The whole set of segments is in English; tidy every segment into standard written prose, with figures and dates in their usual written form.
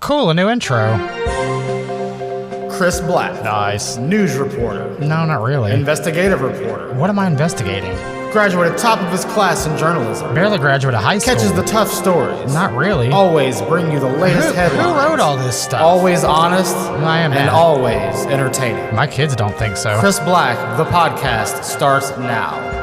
Cool, a new intro. Chris Black. Nice. News reporter. No, not really. Investigative reporter. What am I investigating? Graduated top of his class in journalism. Barely graduated high school. Catches the tough stories. Not really. Always bring you the latest headlines. Who wrote all this stuff? Always honest. I am and mad. always entertaining. My kids don't think so. Chris Black, the podcast, starts now.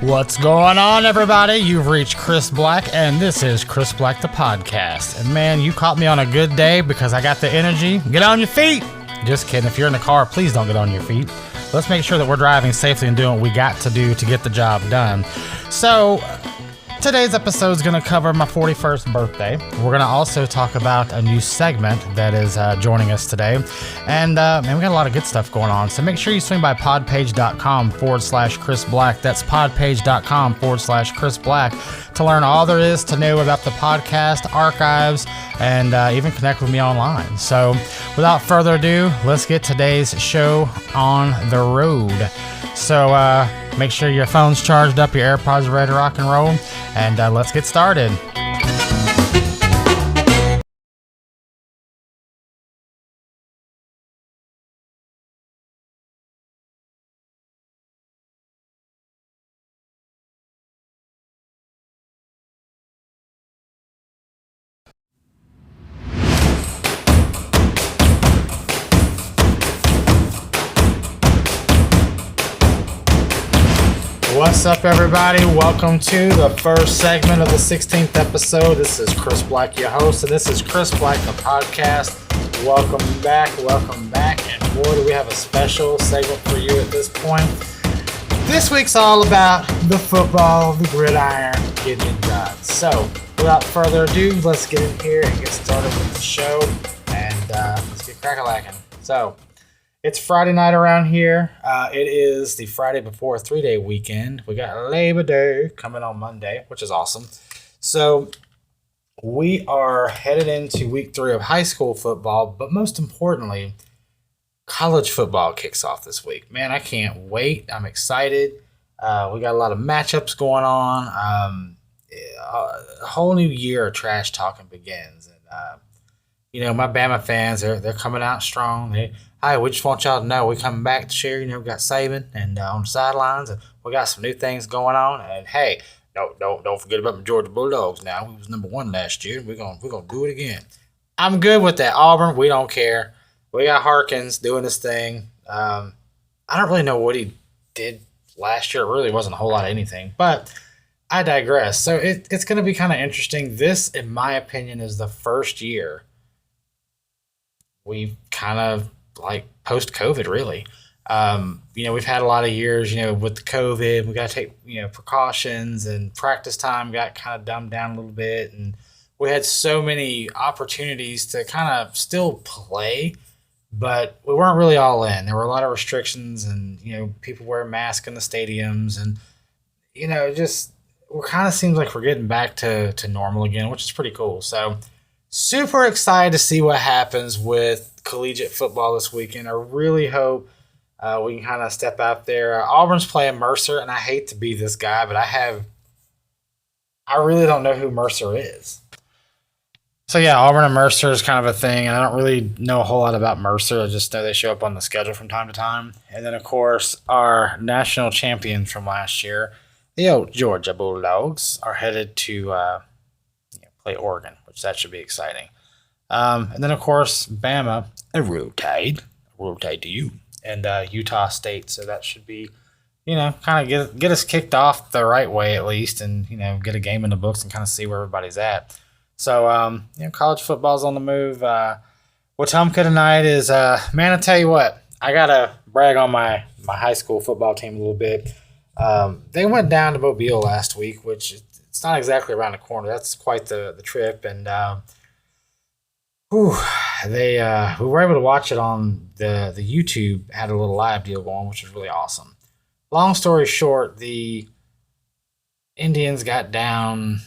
What's going on, everybody? You've reached Chris Black, and this is Chris Black, the podcast. And man, you caught me on a good day because I got the energy. Get on your feet! Just kidding. If you're in the car, please don't get on your feet. Let's make sure that we're driving safely and doing what we got to do to get the job done. So, today's episode is going to cover my 41st birthday. We're going to also talk about a new segment that is joining us today. And, man, we got a lot of good stuff going on. So make sure you swing by podpage.com/Chris Black. That's podpage.com/Chris Black to learn all there is to know about the podcast, archives, and even connect with me online. So without further ado, let's get today's show on the road. So make sure your phone's charged up, your AirPods are ready to rock and roll, and let's get started. What's up, everybody? Welcome to the first segment of the 16th episode. This is Chris Black, your host, and this is Chris Black, the podcast. Welcome back, and boy, do we have a special segment for you at this point. This week's all about the football, the gridiron, getting it done. So, without further ado, let's get in here and get started with the show, and let's get crack-a-lacking. So, it's Friday night around here. It is the Friday before a 3-day weekend. We got Labor Day coming on Monday, which is awesome. So we are headed into week 3 of high school football, but most importantly, college football kicks off this week. Man, I can't wait. I'm excited. We got a lot of matchups going on. A whole new year of trash talking begins. And, my Bama fans, they're coming out strong. Hi, we just want y'all to know we coming back to share. We got Saban and on the sidelines, and we got some new things going on. And hey, don't forget about the Georgia Bulldogs. Now we was number 1 last year. We're gonna do it again. I'm good with that. Auburn, we don't care. We got Harkins doing his thing. I don't really know what he did last year. It really wasn't a whole lot of anything, but I digress. So it's going to be kind of interesting. This, in my opinion, is the first year we've kind of like post-COVID, really. We've had a lot of years, with the COVID, we got to take, precautions, and practice time got kind of dumbed down a little bit. And we had so many opportunities to kind of still play, but we weren't really all in. There were a lot of restrictions, and, people wear masks in the stadiums, and, it kind of seems like we're getting back to normal again, which is pretty cool. So super excited to see what happens with collegiate football this weekend. I really hope we can kind of step out there. Auburn's playing Mercer, and I hate to be this guy, but I really don't know who Mercer is. So yeah, Auburn and Mercer is kind of a thing, and I don't really know a whole lot about Mercer. I just know they show up on the schedule from time to time. And then, of course, our national champions from last year, the Georgia Bulldogs, are headed to play Oregon, which that should be exciting. And then, of course, Bama, a roll tide to you, and Utah State. So that should be, kind of get us kicked off the right way at least, and, get a game in the books and kind of see where everybody's at. So, college football's on the move. Wetumpka tonight is, man, I tell you what, I got to brag on my high school football team a little bit. They went down to Mobile last week, which it's not exactly around the corner. That's quite the trip, and we were able to watch it on the YouTube. Had a little live deal going, which was really awesome. Long story short, the Indians got down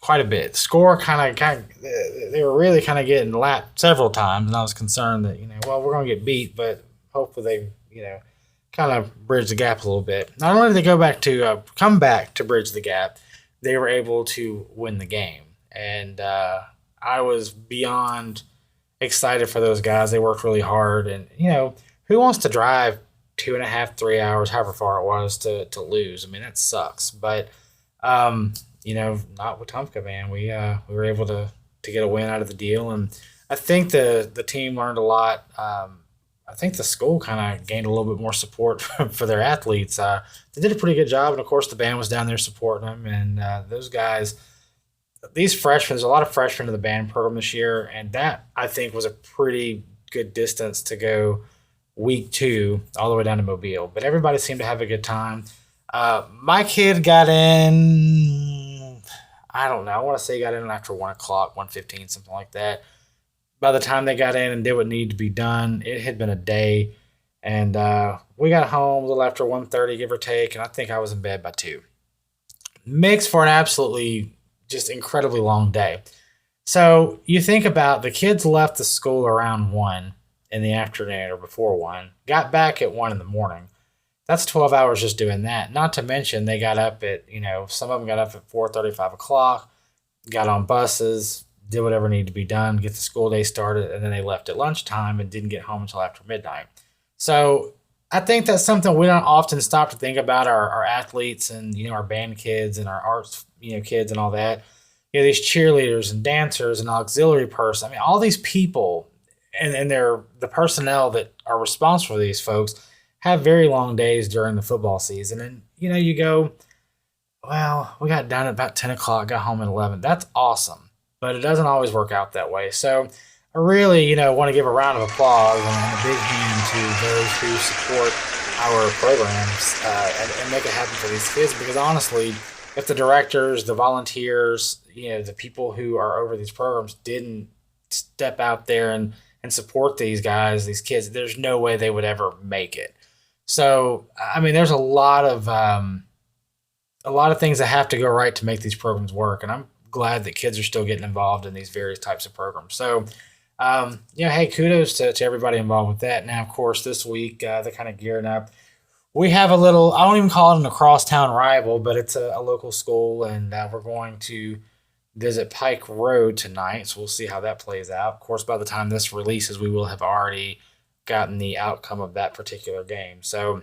quite a bit. Score kind of they were really kind of getting lapped several times, and I was concerned that well, we're going to get beat, but hopefully they kind of bridge the gap a little bit. Not only did they come back to bridge the gap, they were able to win the game, and I was beyond excited for those guys. They worked really hard, and who wants to drive 2.5, 3 hours, however far it was, to lose? I mean, that sucks. But not with Tumpka, man. We were able to get a win out of the deal, and I think the team learned a lot. I think the school kind of gained a little bit more support for their athletes. They did a pretty good job, and of course the band was down there supporting them. And those guys, these freshmen, there's a lot of freshmen in the band program this year, and that I think was a pretty good distance to go week 2 all the way down to Mobile. But everybody seemed to have a good time. My kid got in, I don't know, I want to say he got in after 1 o'clock, 1:15, something like that. By the time they got in and did what needed to be done, it had been a day. And we got home a little after 1:30, give or take, and I think I was in bed by 2. Makes for an absolutely just incredibly long day. So you think about the kids left the school around 1 in the afternoon or before 1, got back at 1 in the morning. That's 12 hours just doing that. Not to mention they got up at, some of them got up at 4:30, 5 o'clock, got on buses, did whatever needed to be done, get the school day started, and then they left at lunchtime and didn't get home until after midnight. So I think that's something we don't often stop to think about our athletes and, our band kids and our arts, kids and all that. These cheerleaders and dancers and auxiliary person. I mean, all these people and the personnel that are responsible for these folks have very long days during the football season. And, you go, well, we got done at about 10 o'clock, got home at 11. That's awesome. But it doesn't always work out that way. So I really, want to give a round of applause and a big hand to those who support our programs and make it happen for these kids. Because honestly, if the directors, the volunteers, the people who are over these programs didn't step out there and support these guys, these kids, there's no way they would ever make it. So, I mean, there's a lot of things that have to go right to make these programs work. And I'm glad that kids are still getting involved in these various types of programs. So, hey, kudos to everybody involved with that. Now, of course, this week, they're kind of gearing up. We have a little, I don't even call it an across-town rival, but it's a local school, and we're going to visit Pike Road tonight, so we'll see how that plays out. Of course, by the time this releases, we will have already gotten the outcome of that particular game. So,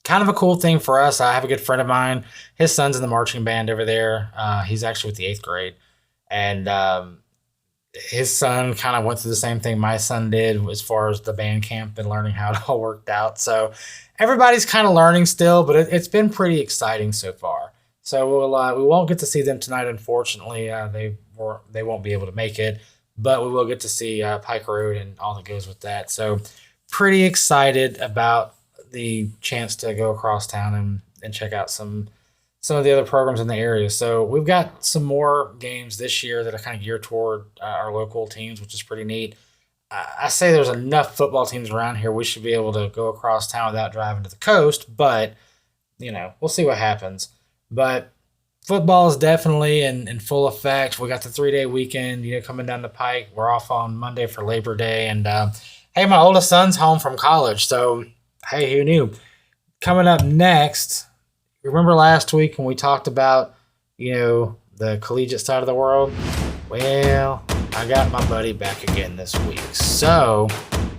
kind of a cool thing for us. I have a good friend of mine. His son's in the marching band over there. He's actually with the 8th grade, and his son kind of went through the same thing my son did as far as the band camp and learning how it all worked out. So everybody's kind of learning still, but it's been pretty exciting so far. So we won't get to see them tonight, unfortunately. They won't be able to make it, but we will get to see Pike Road and all that goes with that. So pretty excited about the chance to go across town and check out some of the other programs in the area. So we've got some more games this year that are kind of geared toward our local teams, which is pretty neat. I say there's enough football teams around here. We should be able to go across town without driving to the coast, but, we'll see what happens. But football is definitely in full effect. We got the 3-day weekend, coming down the pike. We're off on Monday for Labor Day. And, hey, my oldest son's home from college. So, hey, who knew? Coming up next, remember last week when we talked about, the collegiate side of the world? Well, I got my buddy back again this week. So,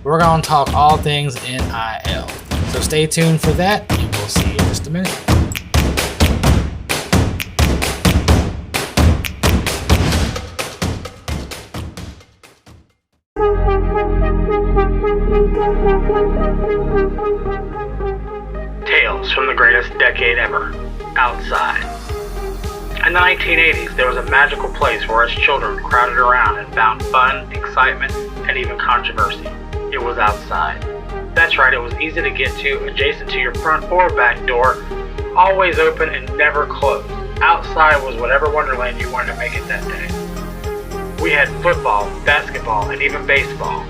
we're going to talk all things NIL. So stay tuned for that, and we'll see you in just a minute. Tales from the greatest decade ever, outside. In the 1980s, there was a magical place where us children crowded around and found fun, excitement, and even controversy. It was outside. That's right, it was easy to get to, adjacent to your front or back door, always open and never closed. Outside was whatever wonderland you wanted to make it that day. We had football, basketball, and even baseball,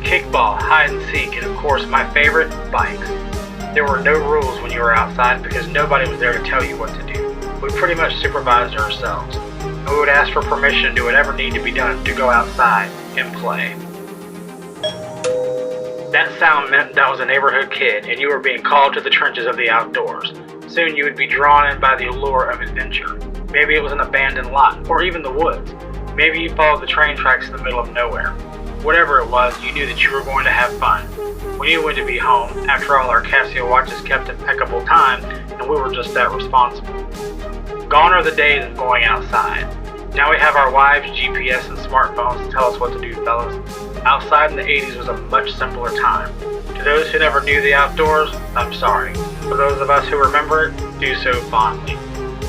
kickball, hide and seek, and of course my favorite, bikes. There were no rules when you were outside because nobody was there to tell you what to do. We pretty much supervised ourselves. And and we would ask for permission to do whatever needed to be done to go outside and play. That sound meant that was a neighborhood kid, and you were being called to the trenches of the outdoors. Soon you would be drawn in by the allure of adventure. Maybe it was an abandoned lot, or even the woods. Maybe you followed the train tracks in the middle of nowhere. Whatever it was, you knew that you were going to have fun. We knew when to be home. After all, our Casio watches kept impeccable time, and we were just that responsible. Gone are the days of going outside. Now we have our wives, GPS, and smartphones to tell us what to do, fellas. Outside in the 80s was a much simpler time. To those who never knew the outdoors, I'm sorry. For those of us who remember it, do so fondly.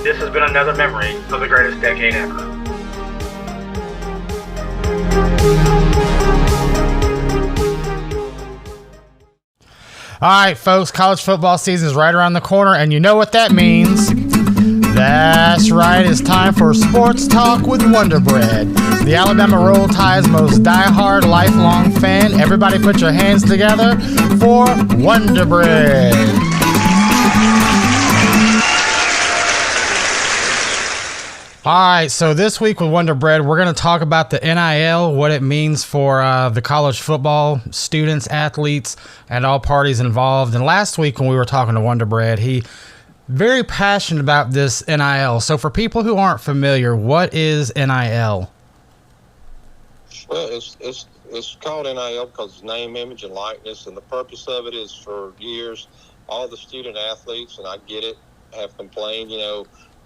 This has been another memory of the greatest decade ever. All right, folks, college football season is right around the corner, and you know what that means. That's right, it's time for Sports Talk with Wonder Bread. The Alabama Roll Tide's most diehard, lifelong fan. Everybody put your hands together for Wonder Bread. All right, so this week with Wonder Bread, we're going to talk about the NIL, what it means for the college football students, athletes, and all parties involved. And last week when we were talking to Wonder Bread, he very passionate about this NIL. So for people who aren't familiar, what is NIL? Well, it's called NIL because it's name, image, and likeness, and the purpose of it is for years, all the student athletes, and I get it, have complained,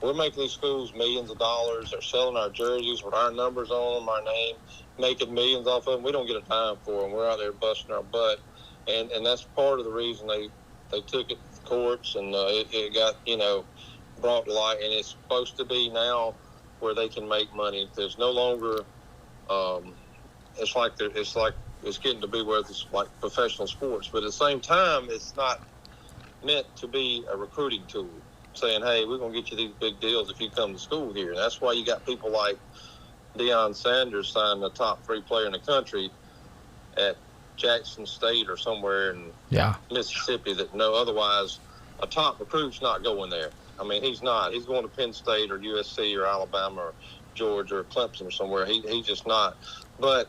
we're making these schools millions of dollars. They're selling our jerseys with our numbers on them, our name, making millions off of them. We don't get a dime for them. We're out there busting our butt. And that's part of the reason they took it to the courts, and it got, brought to light. And it's supposed to be now where they can make money. There's no longer it's getting to be where it's like professional sports. But at the same time, it's not meant to be a recruiting tool, saying, hey, we're going to get you these big deals if you come to school here. And that's why you got people like Deion Sanders signing the top 3 player in the country at Jackson State or somewhere in Mississippi that otherwise a top recruit's not going there. I mean, he's not. He's going to Penn State or USC or Alabama or Georgia or Clemson or somewhere. He's just not. But,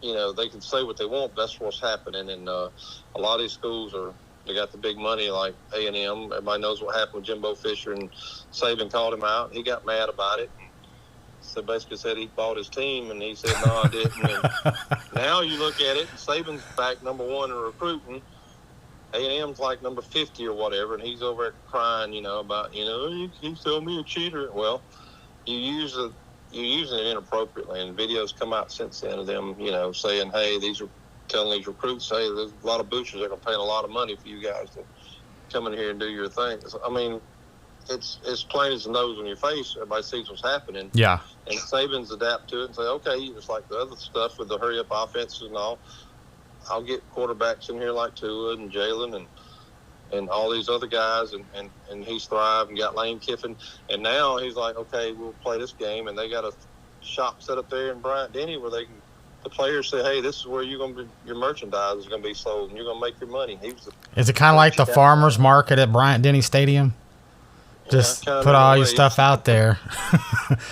they can say what they want, but that's what's happening. And a lot of these schools they got the big money like A&M. Everybody knows what happened with Jimbo Fisher, and Saban called him out. He got mad about it. So basically said he bought his team, and he said, no, I didn't. And now you look at it, and Saban's back number 1 in recruiting. A&M's like number 50 or whatever, and he's over there crying, about, you tell me a cheater. Well, you're using it inappropriately, and videos come out since then of them, saying, hey, telling these recruits, hey, there's a lot of boosters that are paying a lot of money for you guys to come in here and do your thing. I mean, it's plain as the nose on your face. Everybody sees what's happening. Yeah. And Saban's adapt to it and say, okay, it's like the other stuff with the hurry-up offenses and all. I'll get quarterbacks in here like Tua and Jalen and all these other guys, and he's thrived and got Lane Kiffin. And now he's like, okay, we'll play this game. And they got a shop set up there in Bryant-Denny where the players say, hey, this is where your merchandise is going to be sold, and you're going to make your money. Is it kind of like the farmer's market at Bryant-Denny Stadium? Just put all your stuff out there.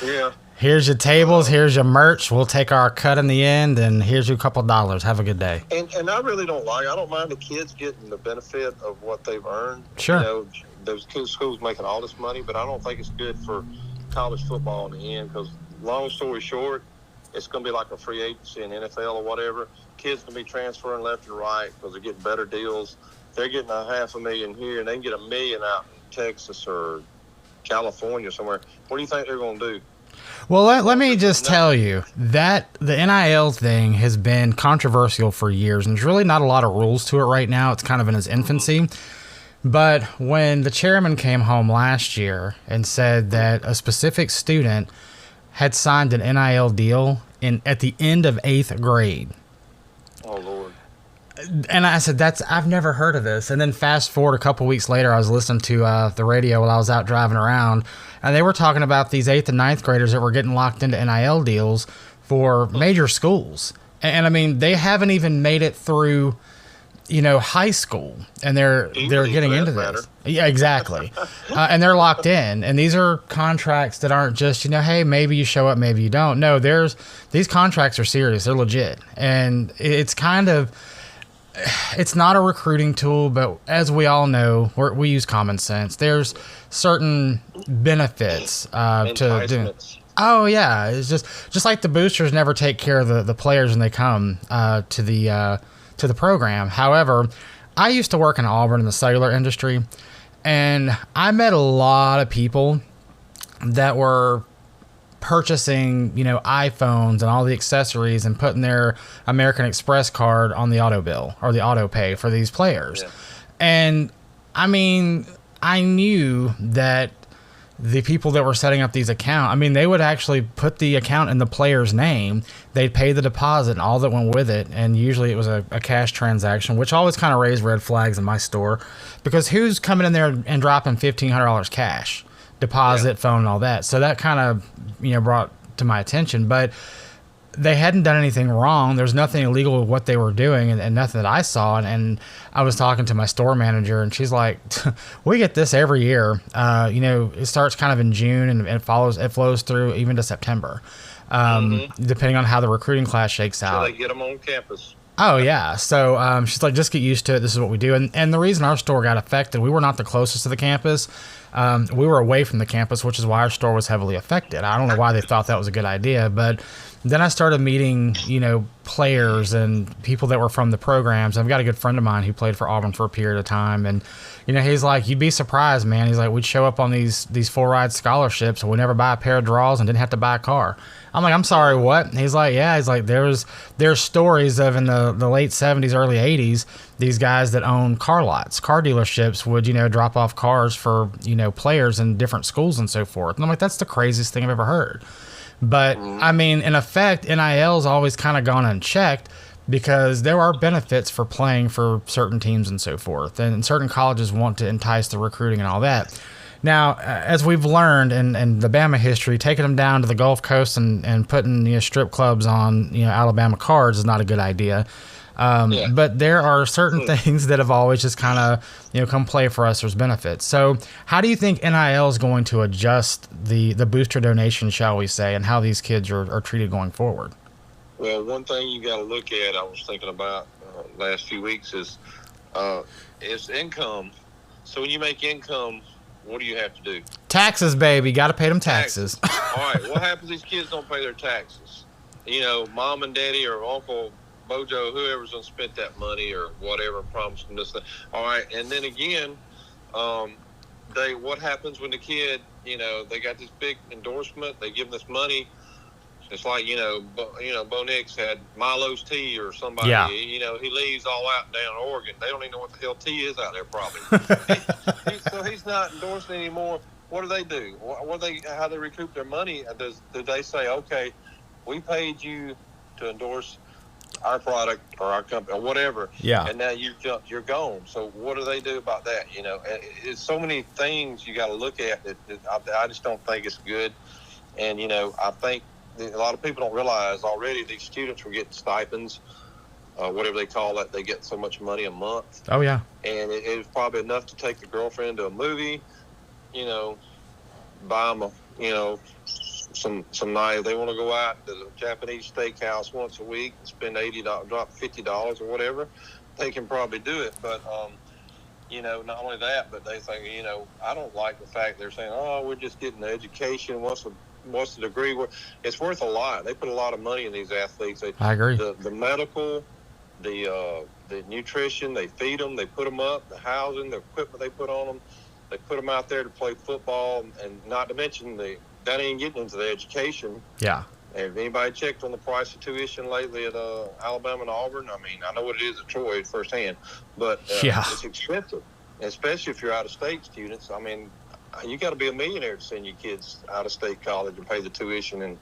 Yeah. Here's your tables. Here's your merch. We'll take our cut in the end, and here's you a couple dollars. Have a good day. And I really don't mind the kids getting the benefit of what they've earned. Sure. Those schools making all this money, but I don't think it's good for college football in the end because, long story short, it's going to be like a free agency in NFL or whatever. Kids can be transferring left and right because they're getting better deals. They're getting $500,000 here, and they can get $1 million out in Texas or California somewhere. What do you think they're going to do? Well, let me just tell you that the NIL thing has been controversial for years, and there's really not a lot of rules to it right now. It's kind of in its infancy. But when the chairman came home last year and said that a specific student had signed an NIL deal at the end of 8th grade. Oh, Lord. And I said, I've never heard of this. And then fast forward a couple weeks later, I was listening to the radio while I was out driving around, and they were talking about these 8th and 9th graders that were getting locked into NIL deals for major schools. And I mean, they haven't even made it through high school, and they're getting into this. Matter. Yeah, exactly. And they're locked in, and these are contracts that aren't just, hey, maybe you show up, maybe you don't. No, these contracts are serious. They're legit. And it's not a recruiting tool, but as we all know, we use common sense. There's certain benefits to doing. Oh yeah, it's just like the boosters never take care of the players when they come to the program. However, I used to work in Auburn in the cellular industry, and I met a lot of people that were purchasing, iPhones and all the accessories and putting their American Express card on the auto bill or the auto pay for these players. Yeah. And I mean, I knew that the people that were setting up these accounts, they would actually put the account in the player's name. They'd pay the deposit and all that went with it. And usually it was a cash transaction, which always kind of raised red flags in my store, because who's coming in there and dropping $1,500 cash? Deposit, phone, and all that. So that kind of, brought to my attention. But they hadn't done anything wrong. There's nothing illegal with what they were doing, and nothing that I saw. And I was talking to my store manager, and she's like, "We get this every year. It starts kind of in June, and it flows through even to September, depending on how the recruiting class shakes out." So they get them on campus. Oh, yeah. So she's like, just get used to it. This is what we do. And the reason our store got affected, we were not the closest to the campus. We were away from the campus, which is why our store was heavily affected. I don't know why they thought that was a good idea, but then I started meeting, players and people that were from the programs. I've got a good friend of mine who played for Auburn for a period of time, and he's like, you'd be surprised, man. He's like, we'd show up on these full ride scholarships, and we never buy a pair of draws and didn't have to buy a car. I'm like, I'm sorry, what? He's like, yeah. He's like, there's stories of in the late 70s, early 80s, these guys that own car lots, car dealerships would, drop off cars for, players in different schools and so forth. And I'm like, that's the craziest thing I've ever heard. But in effect, NIL's always kind of gone unchecked, because there are benefits for playing for certain teams and so forth. And certain colleges want to entice the recruiting and all that. Now, as we've learned in the Bama history, taking them down to the Gulf Coast and putting strip clubs on Alabama cards is not a good idea. But there are certain things that have always just kind of come play for us as benefits. So how do you think NIL is going to adjust the booster donation, shall we say, and how these kids are treated going forward? Well, one thing you got to look at, I was thinking about last few weeks, is income. So when you make income, what do you have to do? Taxes, baby. Got to pay them taxes. All right. What happens if these kids don't pay their taxes? Mom and daddy or Uncle Bojo, whoever's going to spend that money or whatever, promised them this thing. All right. And then again, what happens when the kid, they got this big endorsement, they give them this money. It's like, Bo Nix had Milo's tea or somebody, he leaves all out down in Oregon. They don't even know what the hell tea is out there probably. So he's not endorsing anymore. What do they do? How they recoup their money? Do they say, okay, we paid you to endorse our product or our company or whatever, and now you're gone. So what do they do about that? It's so many things you got to look at that I just don't think it's good. And, I think a lot of people don't realize already these students were getting stipends, whatever they call it. They get so much money a month. Oh, yeah. And it was probably enough to take the girlfriend to a movie, buy them some night. If they want to go out to the Japanese steakhouse once a week and spend drop $50 or whatever, they can probably do it. But, not only that, but they think, I don't like the fact they're saying, oh, we're just getting an education. What's the degree? It's worth a lot. They put a lot of money in these athletes. I agree. The medical, the nutrition, they feed them, they put them up, the housing, the equipment they put on them. They put them out there to play football, and not to mention that ain't getting into the education. Yeah. Have anybody checked on the price of tuition lately at Alabama and Auburn? I know what it is at Troy firsthand, but it's expensive, especially if you're out-of-state students. You got to be a millionaire to send your kids out-of-state college and pay the tuition, and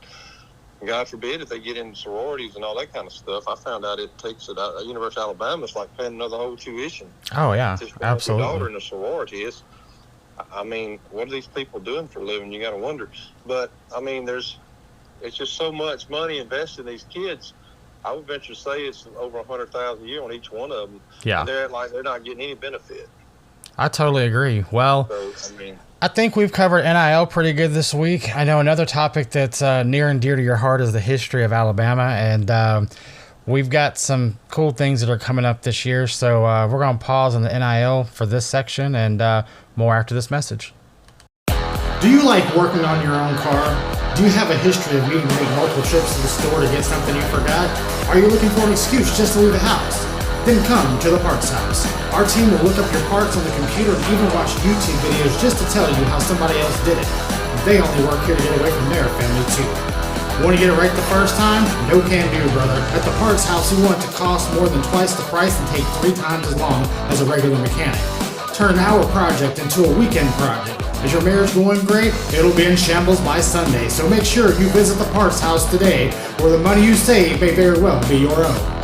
God forbid if they get into sororities and all that kind of stuff. I found out it takes at University of Alabama, it's like paying another whole tuition. Oh, yeah, just absolutely. Your daughter in a sorority is. What are these people doing for a living? You got to wonder. But, it's just so much money invested in these kids. I would venture to say it's over 100,000 a year on each one of them. Yeah. And they're not getting any benefit. I totally agree. Well, So, I mean, I think we've covered NIL pretty good this week. I know another topic that's near and dear to your heart is the history of Alabama, and we've got some cool things that are coming up this year. So we're going to pause on the NIL for this section and more after this message. Do you like working on your own car? Do you have a history of needing to make multiple trips to the store to get something you forgot? Are you looking for an excuse just to leave the house? Then come to the Parts House. Our team will look up your parts on the computer and even watch YouTube videos just to tell you how somebody else did it. They only work here to get away from their family too. Want to get it right the first time? No can do, brother. At the Parts House, we want it to cost more than twice the price and take 3 times as long as a regular mechanic. Turn an hour project into a weekend project. Is your marriage going great? It'll be in shambles by Sunday, so make sure you visit the Parts House today, where the money you save may very well be your own.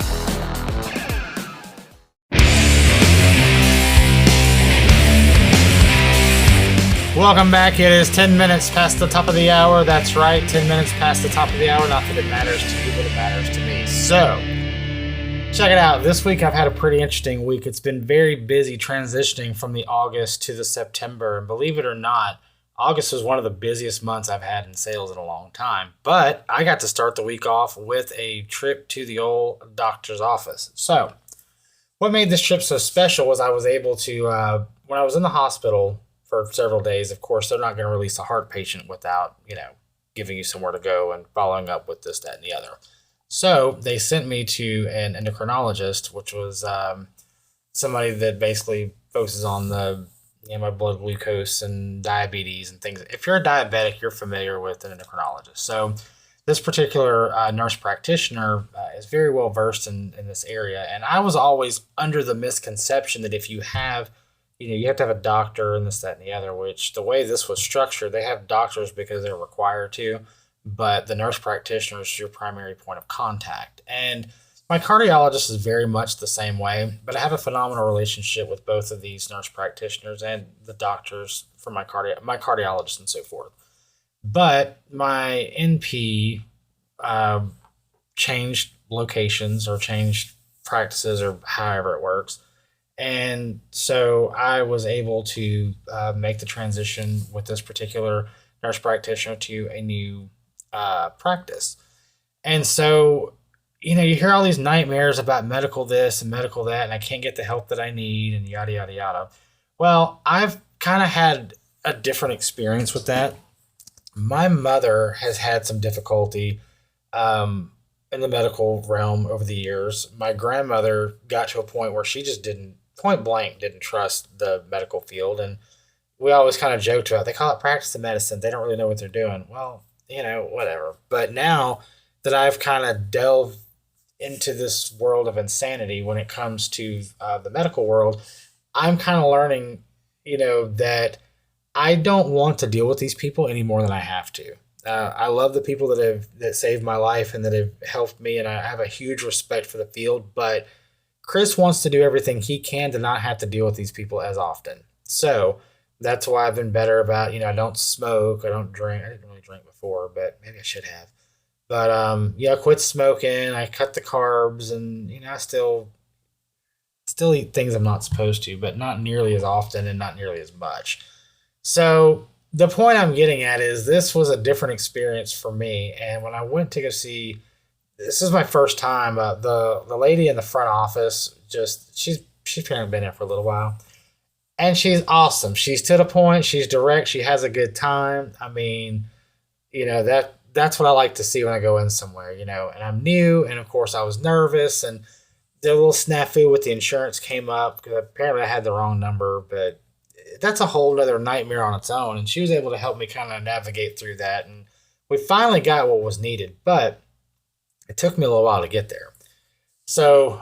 Welcome back. It is 10 minutes past the top of the hour. That's right, 10 minutes past the top of the hour. Not that it matters to you, but it matters to me. So, check it out. This week I've had a pretty interesting week. It's been very busy transitioning from the August to the September. And believe it or not, August was one of the busiest months I've had in sales in a long time. But I got to start the week off with a trip to the old doctor's office. So, what made this trip so special was I was able to, when I was in the hospital for several days, of course, they're not going to release a heart patient without, giving you somewhere to go and following up with this, that, and the other. So they sent me to an endocrinologist, which was somebody that basically focuses on the my blood glucose and diabetes and things. If you're a diabetic, you're familiar with an endocrinologist. So this particular nurse practitioner is very well versed in this area. And I was always under the misconception that if you have you have to have a doctor and this, that, and the other, which the way this was structured, they have doctors because they're required to, but the nurse practitioner is your primary point of contact. And my cardiologist is very much the same way, but I have a phenomenal relationship with both of these nurse practitioners and the doctors for my cardiologist and so forth. But my NP changed locations or changed practices or however it works. And so I was able to make the transition with this particular nurse practitioner to a new practice. And so, you hear all these nightmares about medical this and medical that, and I can't get the help that I need and yada, yada, yada. Well, I've kind of had a different experience with that. My mother has had some difficulty in the medical realm over the years. My grandmother got to a point where she just point blank didn't trust the medical field. And we always kind of joked about, they call it practice of medicine. They don't really know what they're doing. Well, whatever. But now that I've kind of delved into this world of insanity when it comes to the medical world, I'm kind of learning, that I don't want to deal with these people any more than I have to. I love the people that saved my life and that have helped me, and I have a huge respect for the field, but Chris wants to do everything he can to not have to deal with these people as often. So that's why I've been better about, I don't smoke, I don't drink. I didn't really drink before, but maybe I should have. But I quit smoking, I cut the carbs, and I still eat things I'm not supposed to, but not nearly as often and not nearly as much. So the point I'm getting at is this was a different experience for me. And when I went to go see, this is my first time, the lady in the front office, she's apparently been there for a little while. And she's awesome. She's to the point. She's direct. She has a good time. I mean, that's what I like to see when I go in somewhere, and I'm new. And of course I was nervous, and the little snafu with the insurance came up because apparently I had the wrong number, but that's a whole other nightmare on its own. And she was able to help me kind of navigate through that. And we finally got what was needed, but it took me a little while to get there. So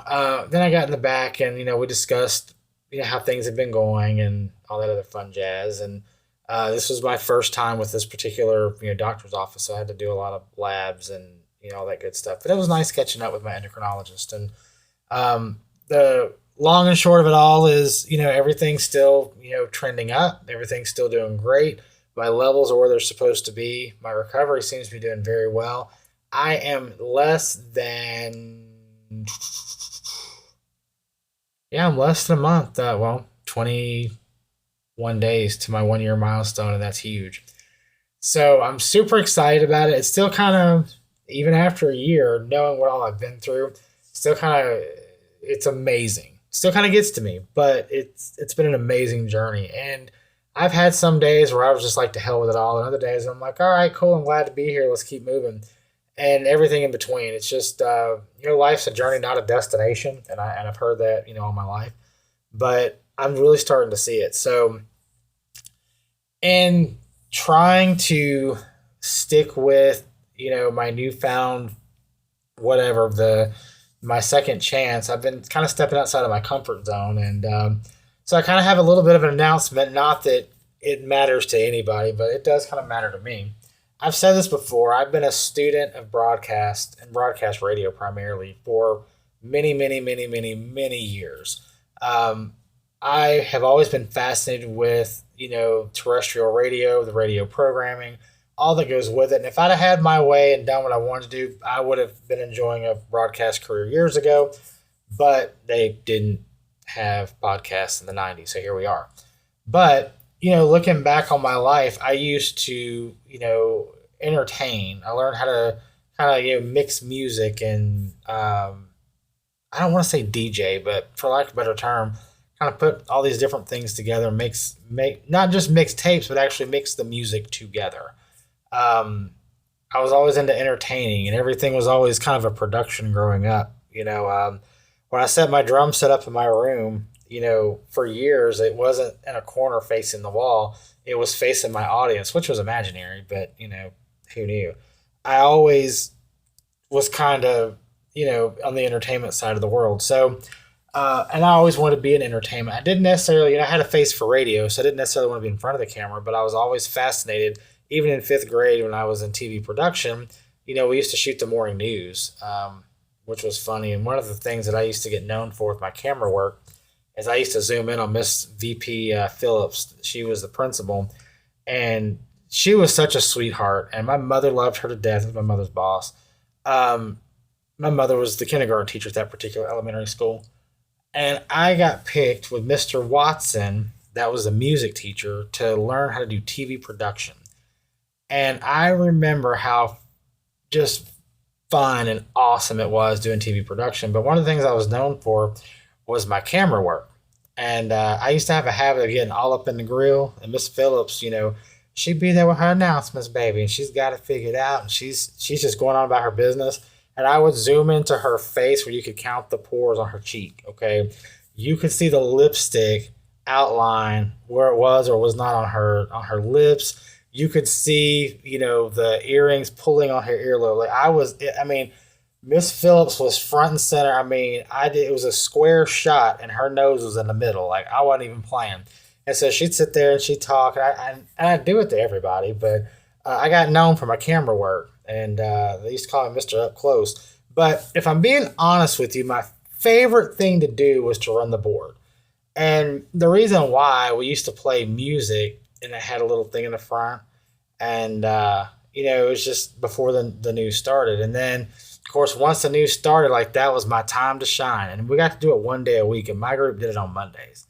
then I got in the back and, we discussed, how things have been going and all that other fun jazz. And this was my first time with this particular, doctor's office. So I had to do a lot of labs and, all that good stuff. But it was nice catching up with my endocrinologist. And the long and short of it all is, everything's still, trending up. Everything's still doing great. My levels are where they're supposed to be. My recovery seems to be doing very well. I am less than Yeah, I'm less than a month. 21 days to my 1 year milestone, and that's huge. So I'm super excited about it. It's still kind of, even after a year, knowing what all I've been through, still kind of, it's amazing. Still kind of gets to me, but it's been an amazing journey. And I've had some days where I was just like, to hell with it all, and other days I'm like, all right, cool, I'm glad to be here. Let's keep moving, and everything in between. It's just, life's a journey, not a destination, and I've heard that all my life, but I'm really starting to see it. So, and trying to stick with my newfound whatever, my second chance, I've been kind of stepping outside of my comfort zone. And so I kind of have a little bit of an announcement, not that it matters to anybody, but it does kind of matter to me. I've said this before. I've been a student of broadcast and broadcast radio primarily for many, many, many, many, many years. I have always been fascinated with terrestrial radio, the radio programming, all that goes with it. And if I'd have had my way and done what I wanted to do, I would have been enjoying a broadcast career years ago, but they didn't have podcasts in the 90s. So here we are. But, looking back on my life, I used to, entertain. I learned how to kind of, mix music and, I don't want to say DJ, but for lack of a better term, kind of put all these different things together, make not just mix tapes, but actually mix the music together. I was always into entertaining, and everything was always kind of a production growing up. When I set my drum set up in my room, for years, it wasn't in a corner facing the wall. It was facing my audience, which was imaginary, but, who knew? I always was kind of, on the entertainment side of the world. So, and I always wanted to be in entertainment. I didn't necessarily, I had a face for radio, so I didn't necessarily want to be in front of the camera, but I was always fascinated. Even in fifth grade when I was in TV production, we used to shoot the morning news, which was funny. And one of the things that I used to get known for with my camera work is I used to zoom in on Miss VP Phillips. She was the principal, and she was such a sweetheart. And my mother loved her to death. It was my mother's boss. My mother was the kindergarten teacher at that particular elementary school. And I got picked with Mr. Watson, that was a music teacher, to learn how to do TV production. And I remember how just fun and awesome it was doing TV production. But one of the things I was known for was my camera work. And I used to have a habit of getting all up in the grill. And Miss Phillips, she'd be there with her announcements, baby, and she's got it figured out. And she's just going on about her business. And I would zoom into her face where you could count the pores on her cheek, okay? You could see the lipstick outline where it was or was not on her lips. You could see, the earrings pulling on her earlobe. Miss Phillips was front and center. It was a square shot, and her nose was in the middle. Like, I wasn't even playing. And so she'd sit there and she'd talk, and I'd do it to everybody, but I got known for my camera work, and they used to call me Mr. Up Close. But if I'm being honest with you, my favorite thing to do was to run the board. And the reason why, we used to play music, and it had a little thing in the front, and it was just before the news started. And then, of course, once the news started, that was my time to shine. And we got to do it one day a week, and my group did it on Mondays.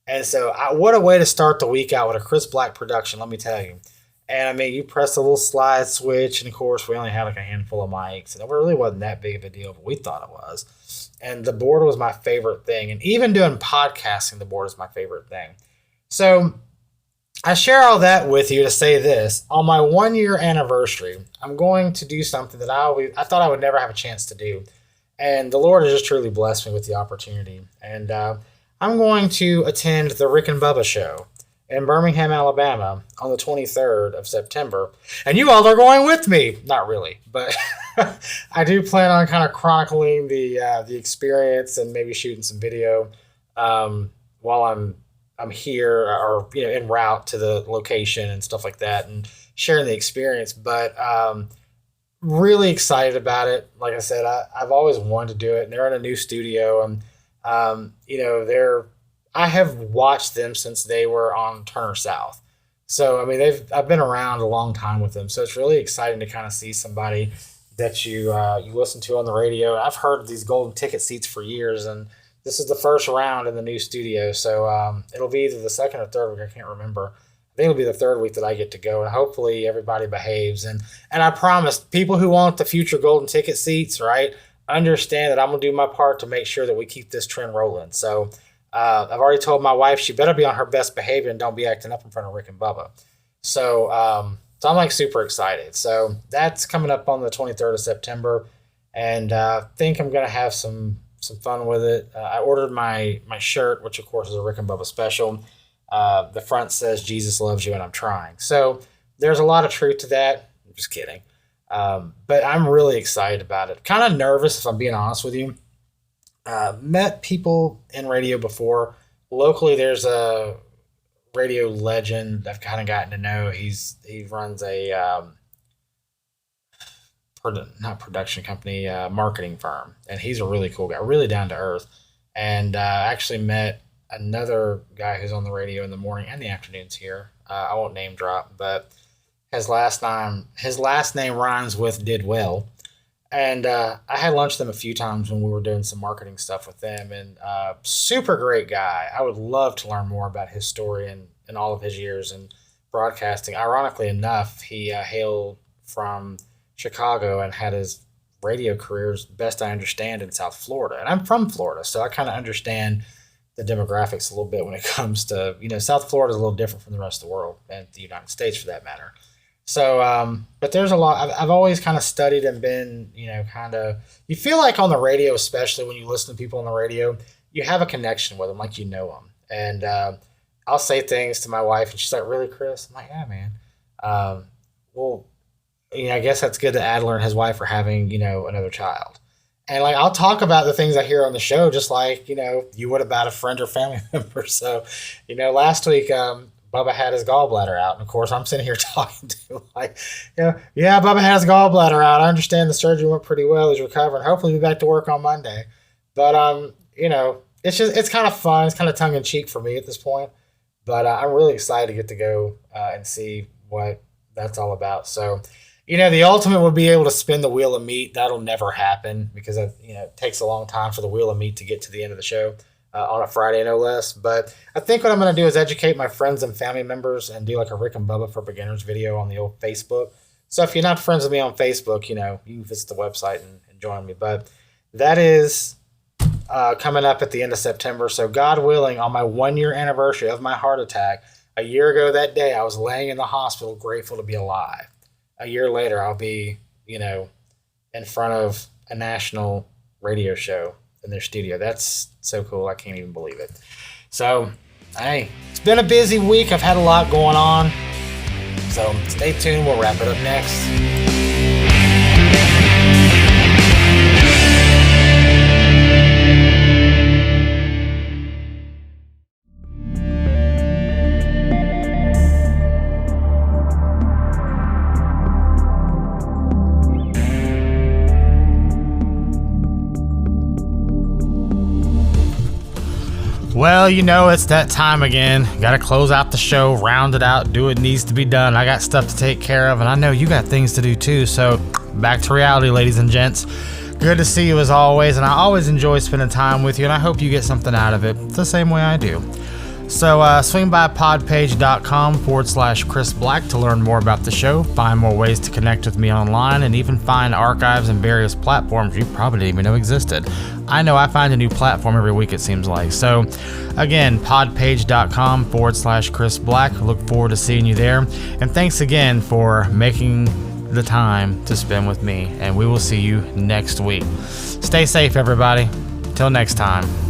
And so, what a way to start the week out with a Chris Black production, let me tell you. And you press a little slide switch, and of course, we only had a handful of mics, and it really wasn't that big of a deal, but we thought it was. And the board was my favorite thing. And even doing podcasting, the board is my favorite thing. So I share all that with you to say this. On my 1 year anniversary, I'm going to do something that I thought I would never have a chance to do. And the Lord has just truly blessed me with the opportunity. And I'm going to attend the Rick and Bubba show in Birmingham, Alabama on the 23rd of September. And you all are going with me. Not really, but I do plan on kind of chronicling the experience and maybe shooting some video while I'm here or en route to the location and stuff like that, and sharing the experience. But really excited about it. Like I said, I've always wanted to do it, and they're in a new studio, and I have watched them since they were on Turner South. So I've been around a long time with them. So it's really exciting to kind of see somebody that you listen to on the radio. I've heard of these golden ticket seats for years, and this is the first round in the new studio. So it'll be either the second or third week. I can't remember. I think it'll be the third week that I get to go, and hopefully everybody behaves. And I promise, people who want the future golden ticket seats, right, understand that I'm going to do my part to make sure that we keep this trend rolling. So I've already told my wife she better be on her best behavior and don't be acting up in front of Rick and Bubba. So so I'm like super excited. So that's coming up on the 23rd of September, and I think I'm going to have some fun with it. I ordered my shirt, which of course is a Rick and Bubba special. The front says Jesus loves you and I'm trying. So there's a lot of truth to that. I'm just kidding. But I'm really excited about it. Kind of nervous, if I'm being honest with you. Met people in radio before. Locally, there's a radio legend I've kind of gotten to know. He runs a not production company, marketing firm, and he's a really cool guy, really down to earth. And I actually met another guy who's on the radio in the morning and the afternoons here. I won't name drop, but his last name rhymes with did well. And I had lunch with him a few times when we were doing some marketing stuff with them, and super great guy. I would love to learn more about his story and all of his years in broadcasting. Ironically enough, he hailed from Chicago and had his radio careers, best I understand, in South Florida. And I'm from Florida, so I kind of understand the demographics a little bit when it comes to, South Florida is a little different from the rest of the world, and the United States for that matter. So, but there's a lot. I've always kind of studied and been, you feel like on the radio, especially when you listen to people on the radio, you have a connection with them, like you know them. And I'll say things to my wife, and she's like, "Really, Chris?" I'm like, "Yeah, man." Well, I guess that's good that Adler and his wife are having, another child. And like, I'll talk about the things I hear on the show, just like, you would about a friend or family member. So, last week, Bubba had his gallbladder out. And of course, I'm sitting here talking to him like, yeah, Bubba has his gallbladder out. I understand the surgery went pretty well. He's recovering. Hopefully he'll be back to work on Monday. But, it's kind of fun. It's kind of tongue in cheek for me at this point. But I'm really excited to get to go and see what that's all about. So, the ultimate would be able to spin the wheel of meat. That'll never happen because, it takes a long time for the wheel of meat to get to the end of the show on a Friday, no less. But I think what I'm going to do is educate my friends and family members and do like a Rick and Bubba for Beginners video on the old Facebook. So if you're not friends with me on Facebook, you can visit the website and join me. But that is coming up at the end of September. So God willing, on my 1-year anniversary of my heart attack, a year ago that day, I was laying in the hospital grateful to be alive. A year later, I'll be, in front of a national radio show in their studio. That's so cool. I can't even believe it. So, hey, it's been a busy week. I've had a lot going on. So stay tuned. We'll wrap it up next. Well, it's that time again. Got to close out the show, round it out, do what needs to be done. I got stuff to take care of, and I know you got things to do too. So back to reality, ladies and gents. Good to see you as always, and I always enjoy spending time with you, and I hope you get something out of it the same way I do. So swing by podpage.com/Chris Black to learn more about the show, find more ways to connect with me online, and even find archives and various platforms you probably didn't even know existed. I know I find a new platform every week, it seems like. So again, podpage.com/Chris Black. Look forward to seeing you there. And thanks again for making the time to spend with me. And we will see you next week. Stay safe, everybody. Till next time.